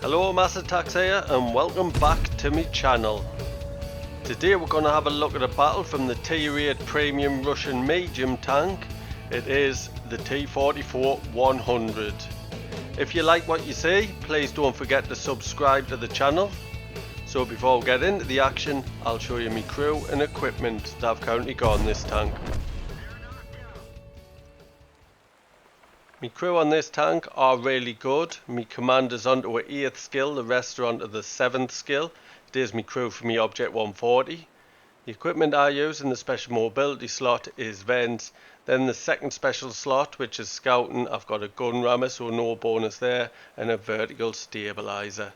Hello, Mass Attacks here and welcome back to my channel. Today we're going to have a look at a battle from the T-8 premium Russian medium tank. It is the T-44-100. If you like what you see, please don't forget to subscribe to the channel. So before we get into the action, I'll show you my crew and equipment that I've currently got on this tank. My crew on this tank are really good. My commander's onto an 8th skill, the rest are onto the 7th skill. It is my crew for my Object 140. The equipment I use in the special mobility slot is vents. Then the second special slot, which is scouting, I've got a gun rammer, so no bonus there, and a vertical stabilizer.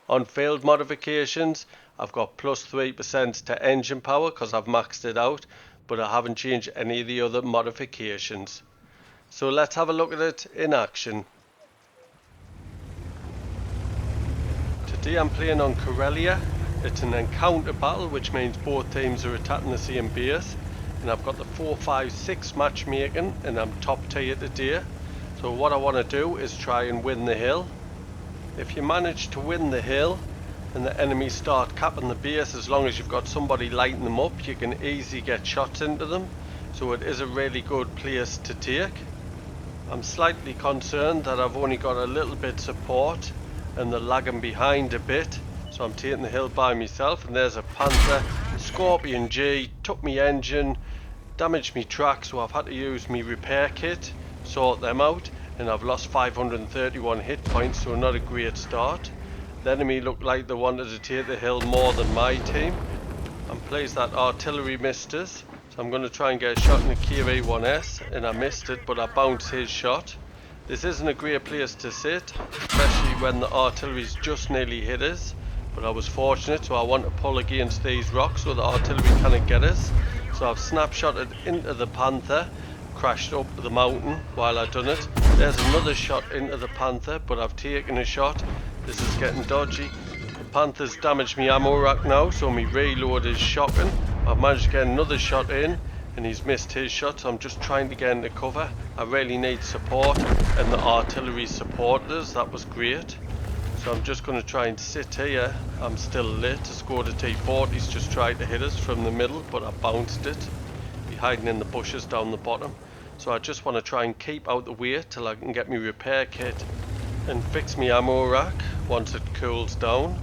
On field modifications, I've got plus 3% to engine power because I've maxed it out, but I haven't changed any of the other modifications. So let's have a look at it in action. Today I'm playing on Karelia. It's an encounter battle, which means both teams are attacking the same base. And I've got the 4-5-6 matchmaking and I'm top tier today. So what I want to do is try and win the hill. If you manage to win the hill and the enemies start capping the base, as long as you've got somebody lighting them up, you can easily get shots into them. So it is a really good place to take. I'm slightly concerned that I've only got a little bit support and they're lagging behind a bit, so I'm taking the hill by myself. And there's a Panther, Scorpion G, took me engine, damaged me track, so I've had to use me repair kit, sort them out, and I've lost 531 hit points, so not a great start. The enemy looked like they wanted to take the hill more than my team. I'm pleased that artillery missed us. So I'm going to try and get a shot in the KV-1S, and I missed it, but I bounced his shot. This isn't a great place to sit, especially when the artillery's just nearly hit us, but I was fortunate, so I want to pull against these rocks so the artillery cannot get us. So I've snapshotted into the Panther, crashed up the mountain while I've done it. There's another shot into the Panther, but I've taken a shot. This is getting dodgy. The Panther's damaged my ammo rack now, so my reload is shocking. I've managed to get another shot in and he's missed his shot, so I'm just trying to get into cover. I really need support, and the artillery supported us. That was great. So I'm just going to try and sit here. I'm still lit. To score the T-40's just tried to hit us from the middle, but I bounced it. Be hiding in the bushes down the bottom. So I just want to try and keep out the way till I can get my repair kit and fix my ammo rack once it cools down.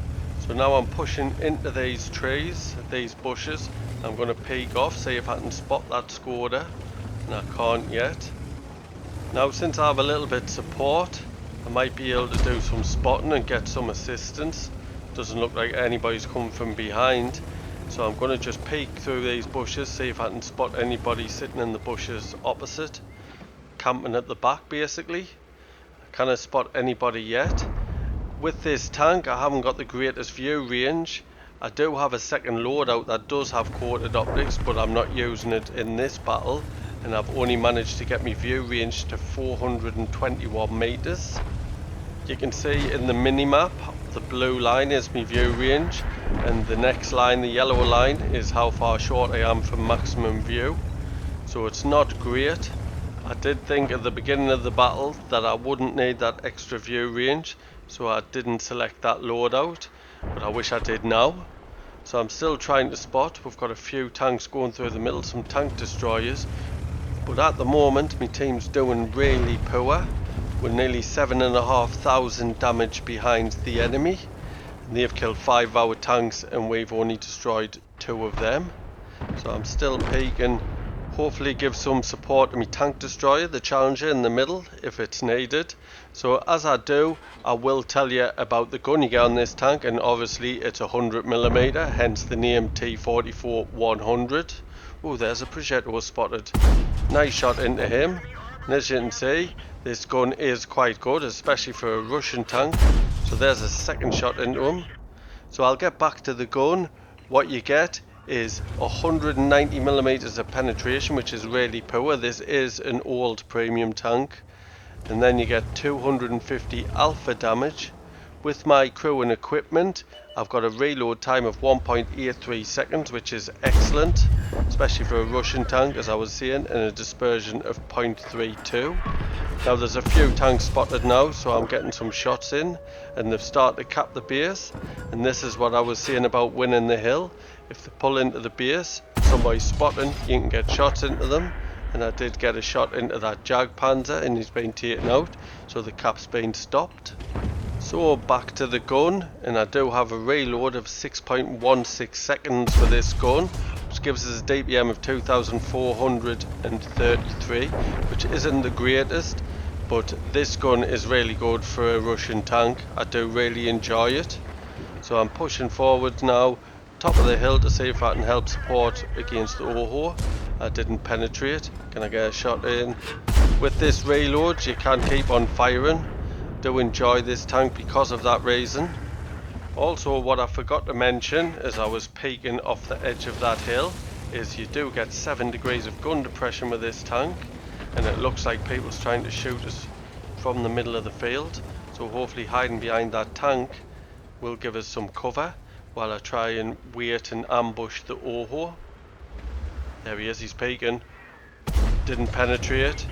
So now I'm pushing into these trees, these bushes. I'm going to peek off, see if I can spot that Skoda, and I can't yet. Now since I have a little bit of support, I might be able to do some spotting and get some assistance. Doesn't look like anybody's coming from behind, so I'm going to just peek through these bushes, see if I can spot anybody sitting in the bushes opposite, camping at the back basically. I can't spot anybody yet. With this tank I haven't got the greatest view range. I do have a second loadout that does have coated optics, but I'm not using it in this battle, and I've only managed to get my view range to 421 meters. You can see in the mini-map the blue line is my view range, and the next line, the yellow line, is how far short I am from maximum view. So it's not great. I did think at the beginning of the battle that I wouldn't need that extra view range, so I didn't select that loadout, but I wish I did now. So I'm still trying to spot. We've got a few tanks going through the middle, some tank destroyers, but at the moment my team's doing really poor. We're nearly 7,500 damage behind the enemy, and they've killed 5 of our tanks and we've only destroyed 2 of them. So I'm still peeking. Hopefully give some support to my tank destroyer, the Challenger, in the middle if it's needed. So as I do, I will tell you about the gun you get on this tank, and obviously it's 100mm, hence the name T-44-100. Oh, there's a projectile spotted. Nice shot into him. And as you can see, this gun is quite good, especially for a Russian tank. So there's a second shot into him. So I'll get back to the gun. What you get is 190mm of penetration, which is really poor. This is an old premium tank. And then you get 250 alpha damage, With my crew and equipment, I've got a reload time of 1.83 seconds, which is excellent, especially for a Russian tank, as I was saying, and a dispersion of 0.32. Now there's a few tanks spotted now, so I'm getting some shots in, and they've started to cap the base. And this is what I was saying about winning the hill. If they pull into the base, somebody's spotting, you can get shots into them. And I did get a shot into that Jag Panzer, and he's been taken out, so the cap's been stopped. So back to the gun, and I do have a reload of 6.16 seconds for this gun, which gives us a DPM of 2433, which isn't the greatest, but this gun is really good for a Russian tank. I do really enjoy it. So I'm pushing forward now, top of the hill, to see if I can help support against the Oho. I didn't penetrate. Can I get a shot in? With this reload, you can keep on firing. Do enjoy this tank because of that reason. Also, what I forgot to mention as I was peeking off the edge of that hill is you do get 7 degrees of gun depression with this tank, and it looks like people's trying to shoot us from the middle of the field, so hopefully hiding behind that tank will give us some cover while I try and wait and ambush the Oho. There he is, he's peeking. Didn't penetrate.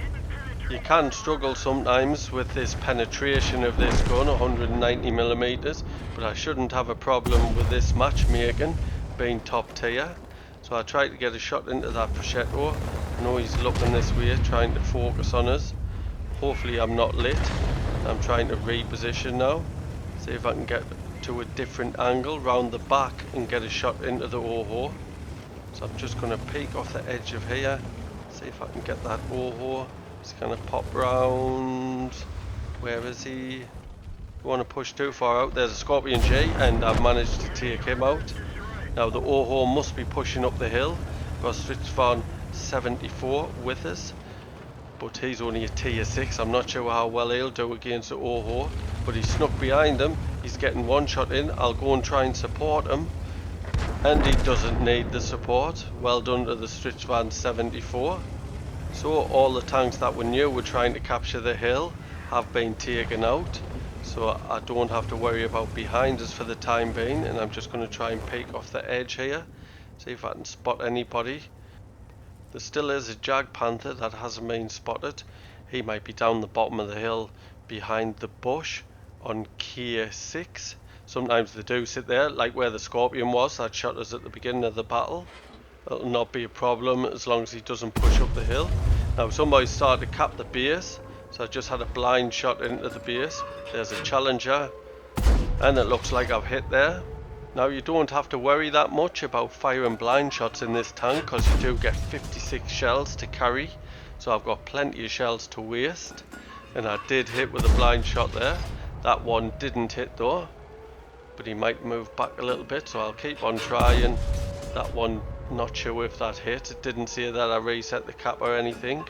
You can struggle sometimes with this penetration of this gun, 190mm, but I shouldn't have a problem with this matchmaking being top tier. So I tried to get a shot into that Prosciutto. I know he's looking this way, trying to focus on us. Hopefully I'm not lit. I'm trying to reposition now. See if I can get to a different angle round the back and get a shot into the Oho. So I'm just going to peek off the edge of here, see if I can get that Oho. He's going to pop round. Where is he? Don't want to push too far out. There's a Scorpion G, and I've managed to take him out. Now the Oho must be pushing up the hill. Got T-44-100 with us, but he's only a tier 6. I'm not sure how well he'll do against the Oho, but he's snuck behind him. He's getting one shot in. I'll go and try and support him, and he doesn't need the support. Well done to the T-74. So all the tanks that were new were trying to capture the hill have been taken out, so I don't have to worry about behind us for the time being, and I'm just going to try and peek off the edge here, see if I can spot anybody. There still is a Jag Panther that hasn't been spotted. He might be down the bottom of the hill behind the bush on K6. Sometimes they do sit there, like where the Scorpion was that shot us at the beginning of the battle. It'll not be a problem as long as he doesn't push up the hill. Now somebody started to cap the base, so I just had a blind shot into the base. There's a Challenger, and it looks like I've hit there. Now you don't have to worry that much about firing blind shots in this tank, because you do get 56 shells to carry, so I've got plenty of shells to waste. And I did hit with a blind shot there. That one didn't hit though, but he might move back a little bit, so I'll keep on trying. That one, not sure if that hit. It didn't say that I reset the cap or anything,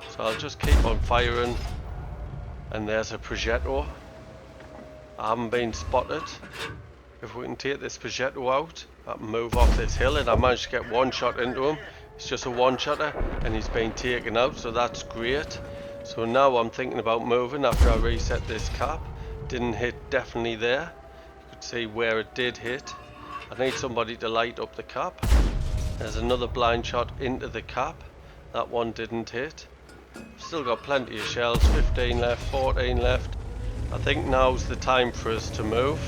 so I'll just keep on firing. And there's a Prosciutto. I haven't been spotted. If we can take this Prosciutto out, I can move off this hill, and I managed to get one shot into him. It's just a one-shotter, and he's been taken out, so that's great. So now I'm thinking about moving after I reset this cap. Didn't hit definitely there. You could see where it did hit. I need somebody to light up the cap. There's another blind shot into the cap. That one didn't hit. Still got plenty of shells, 15 left, 14 left. I think now's the time for us to move.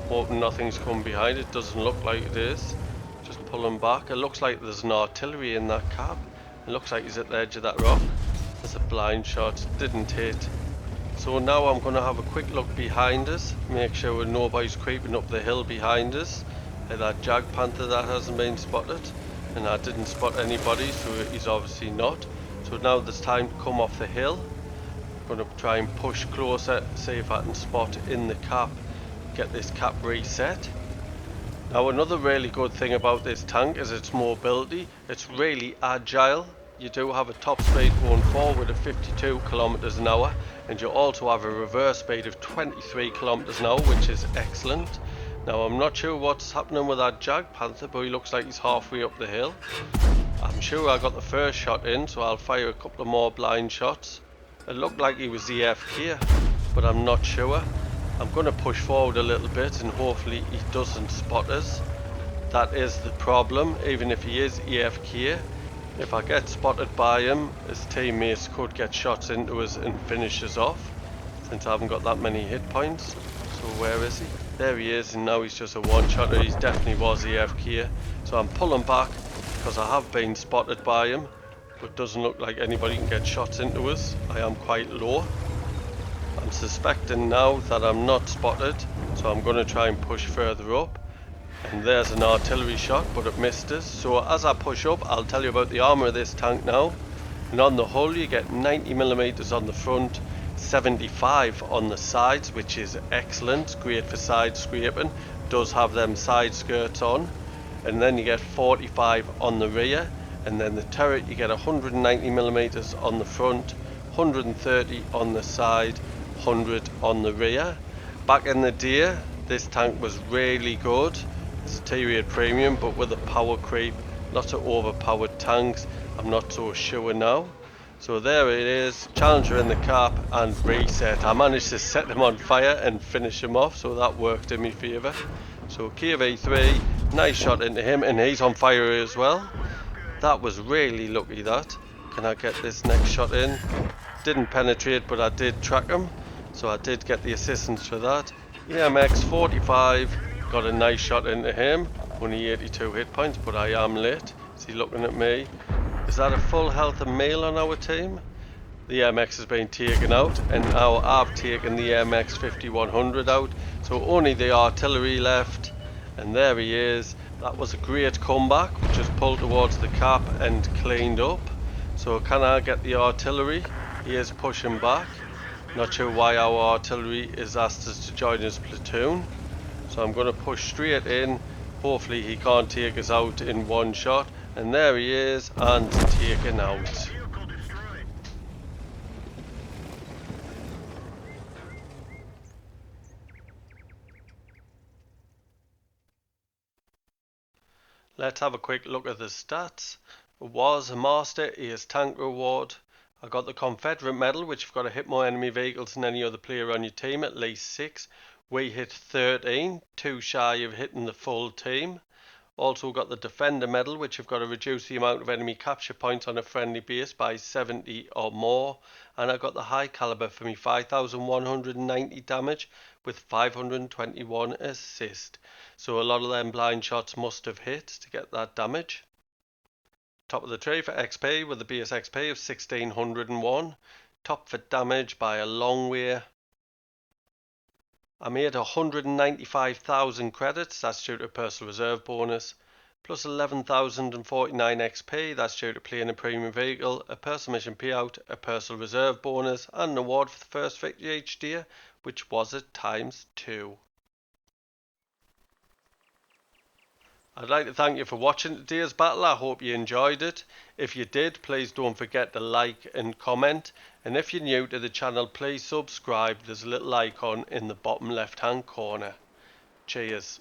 Hoping nothing's come behind. It doesn't look like it is. Just pulling back. It looks like there's an artillery in that cap. It looks like he's at the edge of that rock. There's a blind shot, didn't hit. So now I'm going to have a quick look behind us, make sure nobody's creeping up the hill behind us. That Jag Panther that hasn't been spotted, and I didn't spot anybody, so he's obviously not. So now there's time to come off the hill. I'm going to try and push closer, see if I can spot in the cap, get this cap reset. Now another really good thing about this tank is its mobility. It's really agile. You do have a top speed going forward of 52 kilometers an hour, and you also have a reverse speed of 23 kilometers an hour, which is excellent. Now I'm not sure what's happening with that Jag Panther, but he looks like he's halfway up the hill. I'm sure I got the first shot in, so I'll fire a couple of more blind shots. It looked like he was the AFK, but I'm not sure. I'm going to push forward a little bit and hopefully he doesn't spot us. That is the problem, even if he is AFK. If I get spotted by him, his teammates could get shots into us and finish us off, since I haven't got that many hit points. So where is he? There he is, and now he's just a one-shotter. He definitely was AFK. So I'm pulling back because I have been spotted by him, but doesn't look like anybody can get shots into us. I am quite low. I'm suspecting now that I'm not spotted, so I'm going to try and push further up. And there's an artillery shot, but it missed us. So as I push up, I'll tell you about the armour of this tank now. And on the hull you get 90mm on the front, 75 on the sides, which is excellent, great for side scraping. Does have them side skirts on. And then you get 45 on the rear, and then the turret you get 190mm on the front, 130 on the side, 100 on the rear. Back in the day, this tank was really good. It's a T-Raid premium, but with a power creep, lots of overpowered tanks. I'm not so sure now. So there it is, Challenger in the cap and reset. I managed to set him on fire and finish him off, so that worked in my favour. So KV3, nice shot into him, and he's on fire as well. That was really lucky that. Can I get this next shot in? Didn't penetrate, but I did track him, so I did get the assistance for that. EMX 45, got a nice shot into him. Only 82 hit points, but I am lit. Is he looking at me? Is that a full health of male on our team? The MX has been taken out, and now I've taken the MX 5100 out, so only the artillery left. And there he is. That was a great comeback. We just pulled towards the cap and cleaned up. So can I get the artillery? He is pushing back. Not sure why our artillery is asked us to join his platoon. So I'm going to push straight in. Hopefully he can't take us out in one shot. And there he is, and taken out. Let's have a quick look at the stats. It was a master ace tank reward. I got the Confederate medal, which you've got to hit more enemy vehicles than any other player on your team, at least 6. We hit 13, too shy of hitting the full team. Also got the Defender medal, which you've got to reduce the amount of enemy capture points on a friendly base by 70 or more. And I got the high caliber for me 5,190 damage with 521 assist. So a lot of them blind shots must have hit to get that damage. Top of the tree for XP with the base XP of 1601. Top for damage by a long way. I made 195,000 credits, that's due to a personal reserve bonus, plus 11,049 XP, that's due to playing a premium vehicle, a personal mission payout, a personal reserve bonus, and an award for the first victory each day, which was at ×2. I'd like to thank you for watching today's battle. I hope you enjoyed it. If you did, please don't forget to like and comment. And if you're new to the channel, please subscribe. There's a little icon in the bottom left hand corner. Cheers.